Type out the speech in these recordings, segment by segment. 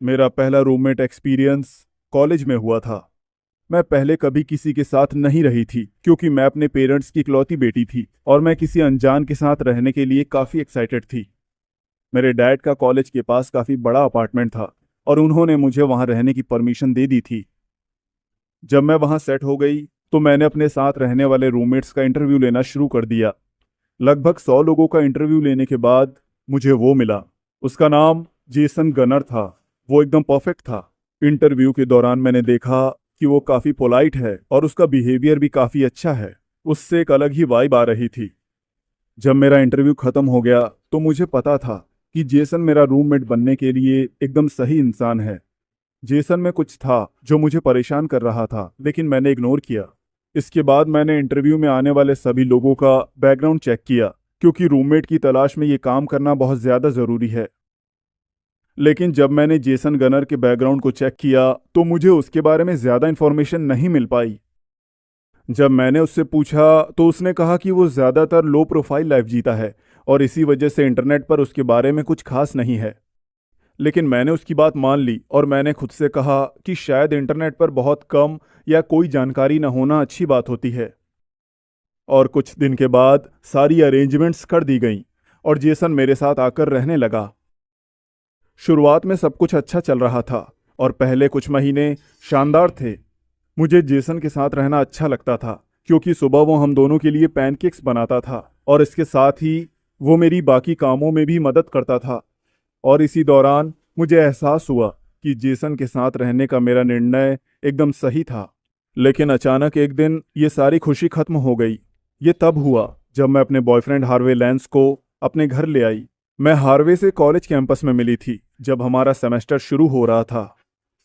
मेरा पहला roommate experience college में हुआ था। मैं पहले कभी किसी के साथ नहीं रही थी क्योंकि मैं अपने पेरेंट्स की इकलौती बेटी थी और मैं किसी अनजान के साथ रहने के लिए काफ़ी एक्साइटेड थी। मेरे डैड का कॉलेज के पास काफ़ी बड़ा अपार्टमेंट था और उन्होंने मुझे वहाँ रहने की परमिशन दे दी थी। जब मैं वहाँ सेट हो गई तो मैंने अपने साथ रहने वाले रूममेट्स का इंटरव्यू लेना शुरू कर दिया। लगभग 100 लोगों का इंटरव्यू लेने के बाद मुझे वो मिला। उसका नाम जेसन गनर था। वो एकदम परफेक्ट था। इंटरव्यू के दौरान मैंने देखा कि वो काफ़ी पोलाइट है और उसका बिहेवियर भी काफ़ी अच्छा है। उससे एक अलग ही वाइब आ रही थी। जब मेरा इंटरव्यू खत्म हो गया तो मुझे पता था कि जेसन मेरा रूममेट बनने के लिए एकदम सही इंसान है। जेसन में कुछ था जो मुझे परेशान कर रहा था, लेकिन मैंने इग्नोर किया। इसके बाद मैंने इंटरव्यू में आने वाले सभी लोगों का बैकग्राउंड चेक किया क्योंकि रूममेट की तलाश में ये काम करना बहुत ज़्यादा ज़रूरी है। लेकिन जब मैंने जेसन गनर के बैकग्राउंड को चेक किया तो मुझे उसके बारे में ज़्यादा इन्फॉर्मेशन नहीं मिल पाई। जब मैंने उससे पूछा तो उसने कहा कि वो ज़्यादातर लो प्रोफाइल लाइफ जीता है और इसी वजह से इंटरनेट पर उसके बारे में कुछ खास नहीं है। लेकिन मैंने उसकी बात मान ली और मैंने खुद से कहा कि शायद इंटरनेट पर बहुत कम या कोई जानकारी न होना अच्छी बात होती है। और कुछ दिन के बाद सारी अरेंजमेंट्स कर दी गईं और जेसन मेरे साथ आकर रहने लगा। शुरुआत में सब कुछ अच्छा चल रहा था और पहले कुछ महीने शानदार थे। मुझे जेसन के साथ रहना अच्छा लगता था क्योंकि सुबह वो हम दोनों के लिए पैनकेक्स बनाता था और इसके साथ ही वो मेरी बाकी कामों में भी मदद करता था। और इसी दौरान मुझे एहसास हुआ कि जेसन के साथ रहने का मेरा निर्णय एकदम सही था। लेकिन अचानक एक दिन ये सारी खुशी खत्म हो गई। ये तब हुआ जब मैं अपने बॉयफ्रेंड हार्वे लैंस को अपने घर ले आई। मैं हार्वे से कॉलेज कैंपस में मिली थी जब हमारा सेमेस्टर शुरू हो रहा था।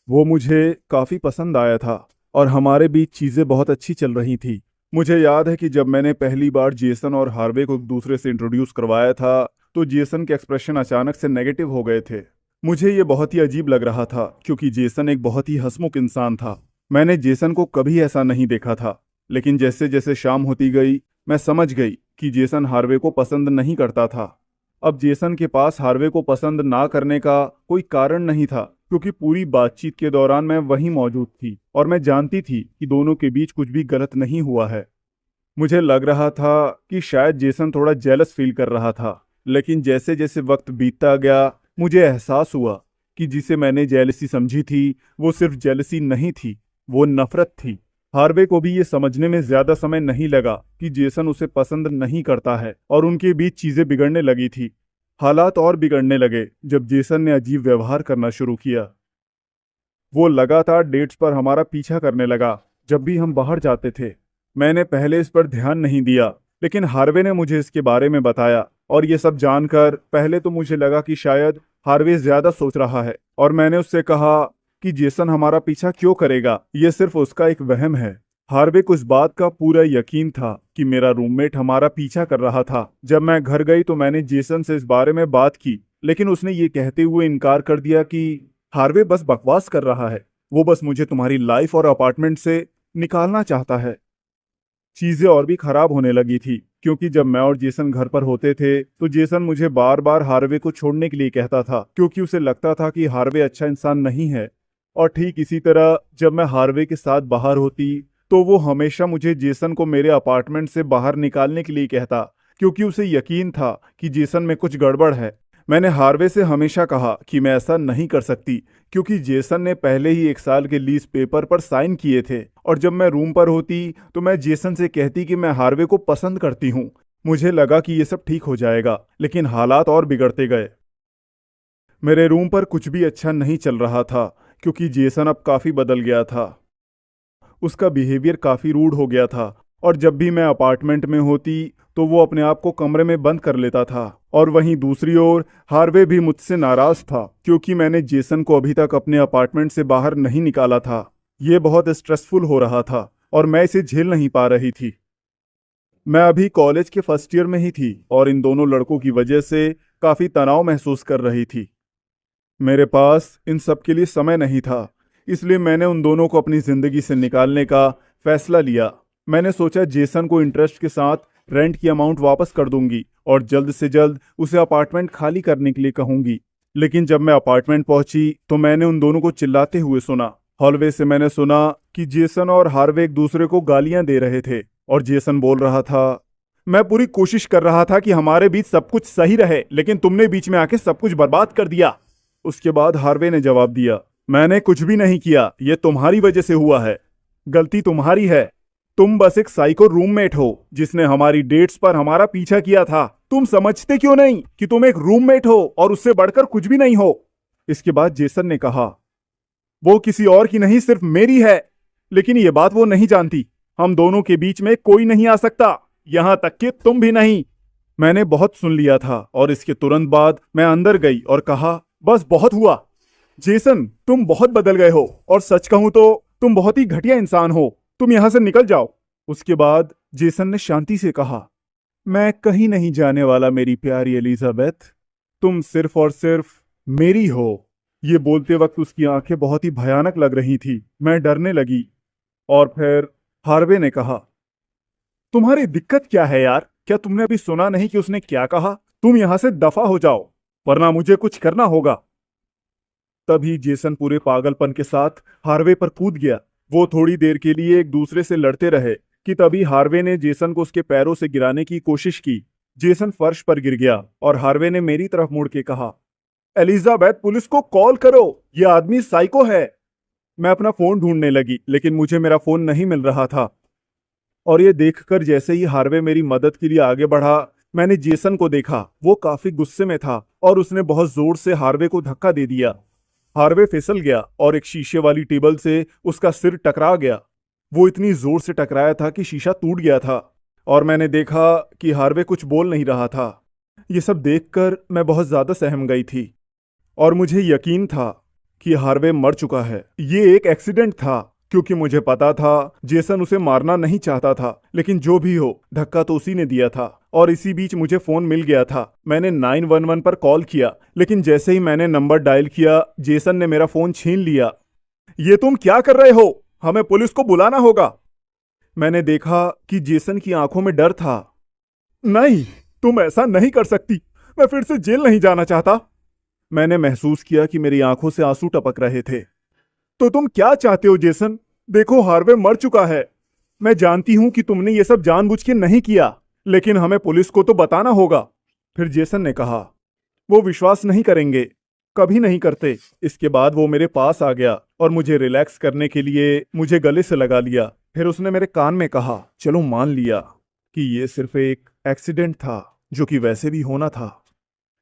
वो मुझे काफ़ी पसंद आया था और हमारे बीच चीज़ें बहुत अच्छी चल रही थी। मुझे याद है कि जब मैंने पहली बार जेसन और हार्वे को एक दूसरे से इंट्रोड्यूस करवाया था तो जेसन के एक्सप्रेशन अचानक से नेगेटिव हो गए थे। मुझे ये बहुत ही अजीब लग रहा था क्योंकि जेसन एक बहुत ही हंसमुख इंसान था। मैंने जेसन को कभी ऐसा नहीं देखा था। लेकिन जैसे जैसे शाम होती गई मैं समझ गई कि जेसन हार्वे को पसंद नहीं करता था। अब जेसन के पास हार्वे को पसंद ना करने का कोई कारण नहीं था क्योंकि पूरी बातचीत के दौरान मैं वहीं मौजूद थी और मैं जानती थी कि दोनों के बीच कुछ भी गलत नहीं हुआ है। मुझे लग रहा था कि शायद जेसन थोड़ा जेलस फील कर रहा था। लेकिन जैसे जैसे वक्त बीतता गया मुझे एहसास हुआ कि जिसे मैंने जेलसी समझी थी वो सिर्फ जेलसी नहीं थी, वो नफरत थी। हार्वे को भी ये समझने में ज्यादा समय नहीं लगा कि जेसन उसे पसंद नहीं करता है और उनके बीच चीजें बिगड़ने लगी थी। हालात और बिगड़ने लगे जब जेसन ने अजीब व्यवहार करना शुरू किया। वो लगातार डेट्स पर हमारा पीछा करने लगा जब भी हम बाहर जाते थे। मैंने पहले इस पर ध्यान नहीं दिया, लेकिन हार्वे ने मुझे इसके बारे में बताया और ये सब जानकर पहले तो मुझे लगा कि शायद हार्वे ज्यादा सोच रहा है और मैंने उससे कहा कि जेसन हमारा पीछा क्यों करेगा, ये सिर्फ उसका एक वहम है। हार्वे को इस बात का पूरा यकीन था कि मेरा रूममेट हमारा पीछा कर रहा था। जब मैं घर गई तो मैंने जेसन से इस बारे में बात की, लेकिन उसने ये कहते हुए इनकार कर दिया कि हार्वे बस बकवास कर रहा है, वो बस मुझे तुम्हारी लाइफ और अपार्टमेंट से निकालना चाहता है। चीजें और भी खराब होने लगी थी क्योंकि जब मैं और जेसन घर पर होते थे तो जेसन मुझे बार बार हार्वे को छोड़ने के लिए कहता था क्योंकि उसे लगता था कि हार्वे अच्छा इंसान नहीं है। और ठीक इसी तरह जब मैं हार्वे के साथ बाहर होती तो वो हमेशा मुझे जेसन को मेरे अपार्टमेंट से बाहर निकालने के लिए कहता क्योंकि उसे यकीन था कि जेसन में कुछ गड़बड़ है। मैंने हार्वे से हमेशा कहा कि मैं ऐसा नहीं कर सकती क्योंकि जेसन ने पहले ही 1 साल के लीज पेपर पर साइन किए थे और जब मैं रूम पर होती तो मैं जेसन से कहती कि मैं हार्वे को पसंद करती हूँ। मुझे लगा कि ये सब ठीक हो जाएगा, लेकिन हालात और बिगड़ते गए। मेरे रूम पर कुछ भी अच्छा नहीं चल रहा था क्योंकि जेसन अब काफ़ी बदल गया था। उसका बिहेवियर काफ़ी रूड हो गया था और जब भी मैं अपार्टमेंट में होती तो वो अपने आप को कमरे में बंद कर लेता था। और वहीं दूसरी ओर हार्वे भी मुझसे नाराज था क्योंकि मैंने जेसन को अभी तक अपने अपार्टमेंट से बाहर नहीं निकाला था। ये बहुत स्ट्रेसफुल हो रहा था और मैं इसे झेल नहीं पा रही थी। मैं अभी कॉलेज के फर्स्ट ईयर में ही थी और इन दोनों लड़कों की वजह से काफ़ी तनाव महसूस कर रही थी। मेरे पास इन सब के लिए समय नहीं था, इसलिए मैंने उन दोनों को अपनी ज़िंदगी से निकालने का फैसला लिया। मैंने सोचा जेसन को इंटरेस्ट के साथ रेंट की अमाउंट वापस कर दूंगी और जल्द से जल्द उसे अपार्टमेंट खाली करने के लिए कहूंगी। लेकिन जब मैं अपार्टमेंट पहुंची तो मैंने उन दोनों को चिल्लाते हुए सुना। हॉलवे से मैंने सुना कि जेसन और हार्वे एक दूसरे को गालियां दे रहे थे और जेसन बोल रहा था, मैं पूरी कोशिश कर रहा था कि हमारे बीच सब कुछ सही रहे, लेकिन तुमने बीच में आके सब कुछ बर्बाद कर दिया। उसके बाद हार्वे ने जवाब दिया, मैंने कुछ भी नहीं किया, ये तुम्हारी वजह से हुआ है, गलती तुम्हारी है। तुम बस एक साइको रूममेट हो जिसने हमारी डेट्स पर हमारा पीछा किया था। तुम समझते क्यों नहीं कि तुम एक रूममेट हो और उससे बढ़कर कुछ भी नहीं हो। इसके बाद जेसन ने कहा, वो किसी और की नहीं सिर्फ मेरी है, लेकिन ये बात वो नहीं जानती। हम दोनों के बीच में कोई नहीं आ सकता, यहां तक कि तुम भी नहीं। मैंने बहुत सुन लिया था और इसके तुरंत बाद मैं अंदर गई और कहा, बस बहुत हुआ। जेसन, तुम बहुत बदल गए हो और सच कहूं तो तुम बहुत ही घटिया इंसान हो। तुम यहां से निकल जाओ। उसके बाद जेसन ने शांति से कहा, मैं कहीं नहीं जाने वाला मेरी प्यारी एलिजाबेथ, तुम सिर्फ और सिर्फ मेरी हो। ये बोलते वक्त उसकी आंखें बहुत ही भयानक लग रही थी। मैं डरने लगी। और फिर हार्वे ने कहा, तुम्हारी दिक्कत क्या है यार? क्या तुमने अभी सुना नहीं कि उसने क्या कहा? तुम यहां से दफा हो जाओ वरना मुझे कुछ करना होगा। तभी जेसन पूरे पागलपन के साथ हार्वे पर कूद गया। वो थोड़ी देर के लिए एक दूसरे से लड़ते रहे कि तभी हार्वे ने जेसन को उसके पैरों से गिराने की कोशिश की। जेसन फर्श पर गिर गया और हार्वे ने मेरी तरफ मुड़ के कहा, एलिजाबेथ, पुलिस को कॉल करो, यह आदमी साइको है। मैं अपना फोन ढूंढने लगी लेकिन मुझे मेरा फोन नहीं मिल रहा था। और ये देखकर जैसे ही हार्वे मेरी मदद के लिए आगे बढ़ा, मैंने जेसन को देखा। वो काफी गुस्से में था और उसने बहुत जोर से हार्वे को धक्का दे दिया। हार्वे फिसल गया और एक शीशे वाली टेबल से उसका सिर टकरा गया। वो इतनी जोर से टकराया था कि शीशा टूट गया था और मैंने देखा कि हार्वे कुछ बोल नहीं रहा था। ये सब देखकर मैं बहुत ज्यादा सहम गई थी और मुझे यकीन था कि हार्वे मर चुका है। ये एक एक्सीडेंट था क्योंकि मुझे पता था जेसन उसे मारना नहीं चाहता था, लेकिन जो भी हो धक्का तो उसी ने दिया था। और इसी बीच मुझे फोन मिल गया था। मैंने 911 पर कॉल किया, लेकिन जैसे ही मैंने नंबर डायल किया जेसन ने मेरा फोन छीन लिया। ये तुम क्या कर रहे हो? हमें पुलिस को बुलाना होगा। मैंने देखा कि जेसन की आंखों में डर था। नहीं, तुम ऐसा नहीं कर सकती, मैं फिर से जेल नहीं जाना चाहता। मैंने महसूस किया कि मेरी आंखों से आंसू टपक रहे थे। तो तुम क्या चाहते हो जेसन? देखो, हार्वे मर चुका है। मैं जानती हूं कि तुमने ये सब जानबूझ के नहीं किया, लेकिन हमें पुलिस को तो बताना होगा। फिर जेसन ने कहा, वो विश्वास नहीं करेंगे, कभी नहीं करते। इसके बाद वो मेरे पास आ गया और मुझे रिलैक्स करने के लिए मुझे गले से लगा लिया। फिर उसने मेरे कान में कहा, चलो मान लिया कि ये सिर्फ एक एक्सीडेंट था, जो कि वैसे भी होना था,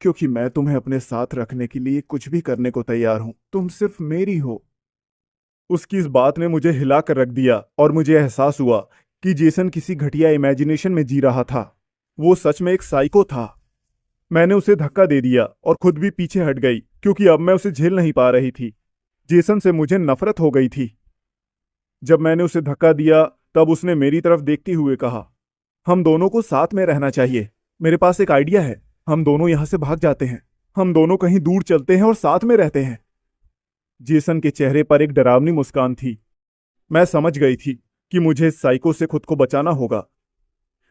क्योंकि मैं तुम्हें अपने साथ रखने के लिए कुछ भी करने को तैयार हूं। तुम सिर्फ मेरी हो। उसकी इस बात ने मुझे हिला कर रख दिया और मुझे एहसास हुआ कि जेसन किसी घटिया इमेजिनेशन में जी रहा था। वो सच में एक साइको था। मैंने उसे धक्का दे दिया और खुद भी पीछे हट गई क्योंकि अब मैं उसे झेल नहीं पा रही थी। जेसन से मुझे नफरत हो गई थी। जब मैंने उसे धक्का दिया तब उसने मेरी तरफ देखते हुए कहा, हम दोनों को साथ में रहना चाहिए। मेरे पास एक आइडिया है, हम दोनों यहां से भाग जाते हैं। हम दोनों कहीं दूर चलते हैं और साथ में रहते हैं। जेसन के चेहरे पर एक डरावनी मुस्कान थी। मैं समझ गई थी कि मुझे इस साइको से खुद को बचाना होगा।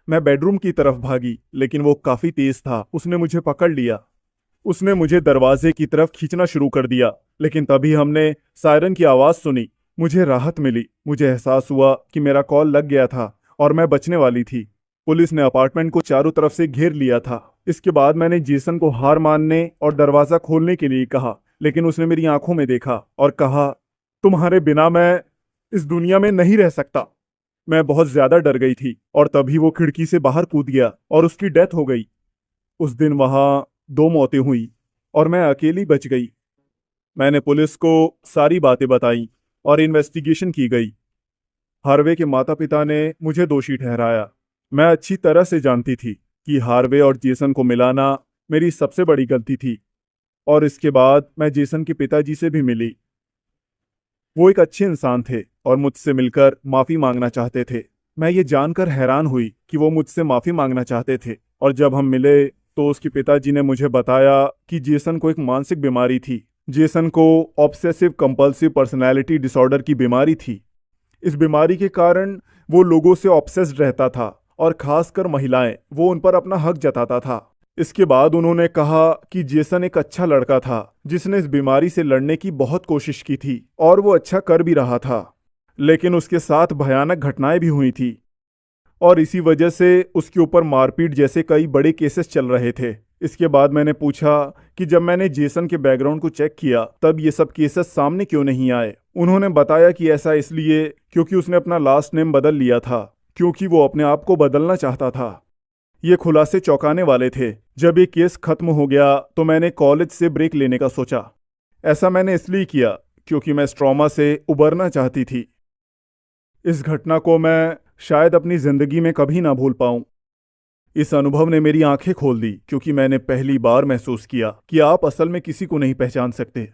मैं बेडरूम की तरफ भागी, लेकिन वो काफी तेज था। उसने मुझे पकड़ लिया। उसने मुझे दरवाजे की तरफ खींचना शुरू कर दिया, लेकिन तभी हमने सायरन की आवाज सुनी। मुझे राहत मिली। मुझे एहसास हुआ कि मेरा कॉल लग गया था और मैं बचने वाली थी। पुलिस ने अपार्टमेंट को चारों तरफ से घेर लिया था। इसके बाद मैंने जेसन को हार मानने और दरवाजा खोलने के लिए कहा, लेकिन उसने मेरी आंखों में देखा और कहा, तुम्हारे बिना मैं इस दुनिया में नहीं रह सकता। मैं बहुत ज्यादा डर गई थी और तभी वो खिड़की से बाहर कूद गया और उसकी डेथ हो गई। उस दिन वहां 2 मौतें हुई और मैं अकेली बच गई। मैंने पुलिस को सारी बातें बताई और इन्वेस्टिगेशन की गई। हार्वे के माता पिता ने मुझे दोषी ठहराया। मैं अच्छी तरह से जानती थी कि हार्वे और जेसन को मिलाना मेरी सबसे बड़ी गलती थी। और इसके बाद मैं जेसन के पिताजी से भी मिली। वो एक अच्छे इंसान थे और मुझसे मिलकर माफी मांगना चाहते थे। मैं ये जानकर हैरान हुई कि वो मुझसे माफी मांगना चाहते थे। और जब हम मिले तो उसके पिताजी ने मुझे बताया कि जेसन को एक मानसिक बीमारी थी। जेसन को ऑब्सेसिव कंपल्सिव पर्सनैलिटी डिसऑर्डर की बीमारी थी। इस बीमारी के कारण वो लोगों से ऑब्सेस्ड रहता था और खासकर महिलाएं, वो उन पर अपना हक जताता था। इसके बाद उन्होंने कहा कि जेसन एक अच्छा लड़का था जिसने इस बीमारी से लड़ने की बहुत कोशिश की थी और वो अच्छा कर भी रहा था, लेकिन उसके साथ भयानक घटनाएं भी हुई थी और इसी वजह से उसके ऊपर मारपीट जैसे कई बड़े केसेस चल रहे थे। इसके बाद मैंने पूछा कि जब मैंने जेसन के बैकग्राउंड को चेक किया तब ये सब केसेस सामने क्यों नहीं आए। उन्होंने बताया कि ऐसा इसलिए क्योंकि उसने अपना लास्ट नेम बदल लिया था, क्योंकि वो अपने आप को बदलना चाहता था। ये खुलासे चौंकाने वाले थे। जब ये केस खत्म हो गया तो मैंने कॉलेज से ब्रेक लेने का सोचा। ऐसा मैंने इसलिए किया क्योंकि मैं इस ट्रॉमा से उबरना चाहती थी। इस घटना को मैं शायद अपनी जिंदगी में कभी ना भूल पाऊं। इस अनुभव ने मेरी आंखें खोल दी क्योंकि मैंने पहली बार महसूस किया कि आप असल में किसी को नहीं पहचान सकते।